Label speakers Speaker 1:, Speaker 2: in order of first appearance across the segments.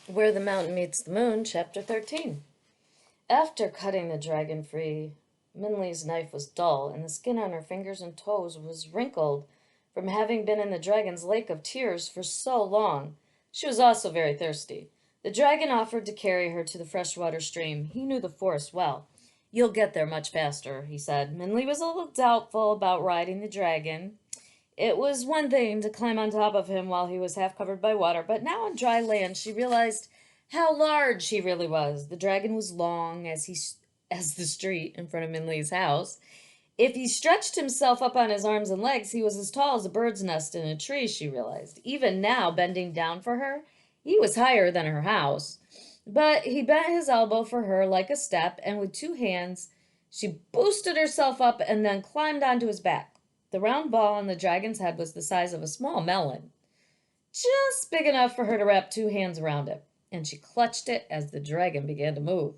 Speaker 1: Where the Mountain Meets the Moon, Chapter 13. After cutting the dragon free, Minley's knife was dull, and the skin on her fingers and toes was wrinkled from having been in the dragon's lake of tears for so long. She was also very thirsty. The dragon offered to carry her to the freshwater stream. He knew the forest well. You'll get there much faster, he said. Minley was a little doubtful about riding the dragon. It was one thing to climb on top of him while he was half covered by water, but now on dry land she realized how large he really was. The dragon was long as the street in front of Minley's house. If he stretched himself up on his arms and legs, he was as tall as a bird's nest in a tree, she realized. Even now, bending down for her, he was higher than her house. But he bent his elbow for her like a step, and with two hands, she boosted herself up and then climbed onto his back. The round ball on the dragon's head was the size of a small melon, just big enough for her to wrap two hands around it, and she clutched it as the dragon began to move.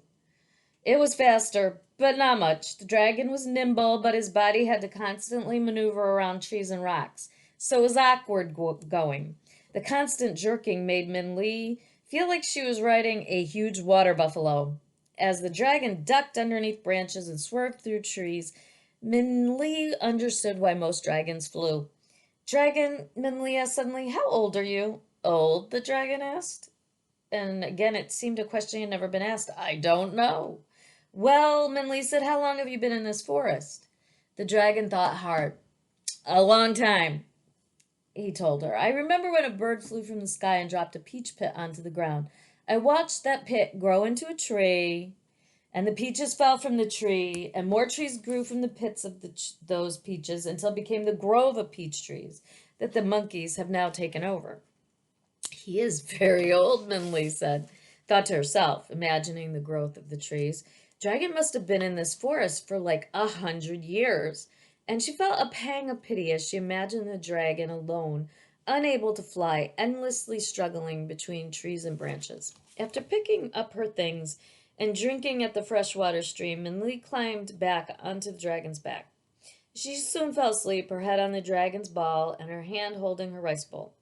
Speaker 1: It was faster, but not much. The dragon was nimble, but his body had to constantly maneuver around trees and rocks, so it was awkward going. The constant jerking made Min Li feel like she was riding a huge water buffalo. As the dragon ducked underneath branches and swerved through trees, Min Li understood why most dragons flew. Dragon, Min Li asked suddenly, how old are you? Old, the dragon asked. And again, it seemed a question had never been asked. I don't know. Well, Min Li said, how long have you been in this forest? The dragon thought hard. A long time, he told her. I remember when a bird flew from the sky and dropped a peach pit onto the ground. I watched that pit grow into a tree, and the peaches fell from the tree, and more trees grew from the pits of those peaches until it became the grove of peach trees that the monkeys have now taken over. He is very old, Minley said, thought to herself, imagining the growth of the trees. Dragon must have been in this forest for like 100 years, and she felt a pang of pity as she imagined the dragon alone, unable to fly, endlessly struggling between trees and branches. After picking up her things and drinking at the freshwater stream, Minli climbed back onto the dragon's back. She soon fell asleep, her head on the dragon's ball and her hand holding her rice bowl.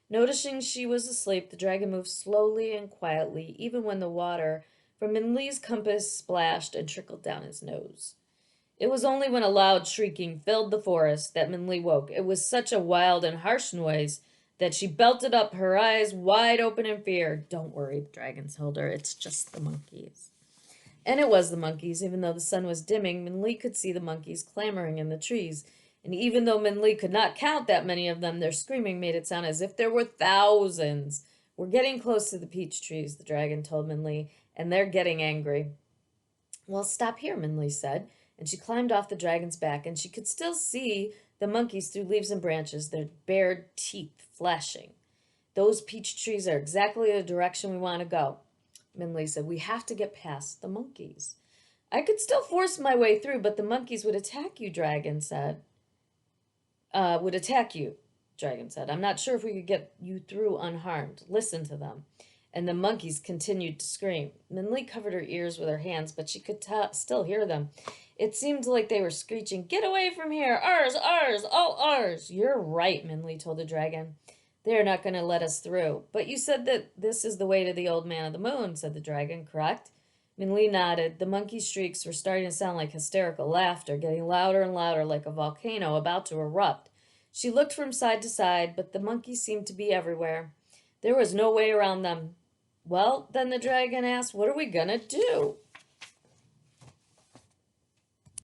Speaker 1: Noticing she was asleep, the dragon moved slowly and quietly, even when the water from Minli's compass splashed and trickled down his nose. It was only when a loud shrieking filled the forest that Minli woke. It was such a wild and harsh noise that she belted up, her eyes wide open in fear. Don't worry, the dragon told her. It's just the monkeys. And it was the monkeys. Even though the sun was dimming, Minli could see the monkeys clamoring in the trees. And even though Minli could not count that many of them, their screaming made it sound as if there were thousands. We're getting close to the peach trees, the dragon told Minli, and they're getting angry. Well, stop here, Minli said, and she climbed off the dragon's back, and she could still see the monkeys through leaves and branches, their bared teeth flashing. Those peach trees are exactly the direction we want to go, Minli said. We have to get past the monkeys. I could still force my way through, but the monkeys would attack you, Dragon said. Would attack you, Dragon said. I'm not sure if we could get you through unharmed. Listen to them. And the monkeys continued to scream. Minli covered her ears with her hands, but she could still hear them. It seemed like they were screeching, get away from here! Ours, ours, all ours! You're right, Minli told the dragon. They're not going to let us through. But you said that this is the way to the old man of the moon, said the dragon, correct? Minli nodded. The monkey shrieks were starting to sound like hysterical laughter, getting louder and louder like a volcano about to erupt. She looked from side to side, but the monkeys seemed to be everywhere. There was no way around them. Well, then the dragon asked, what are we going to do?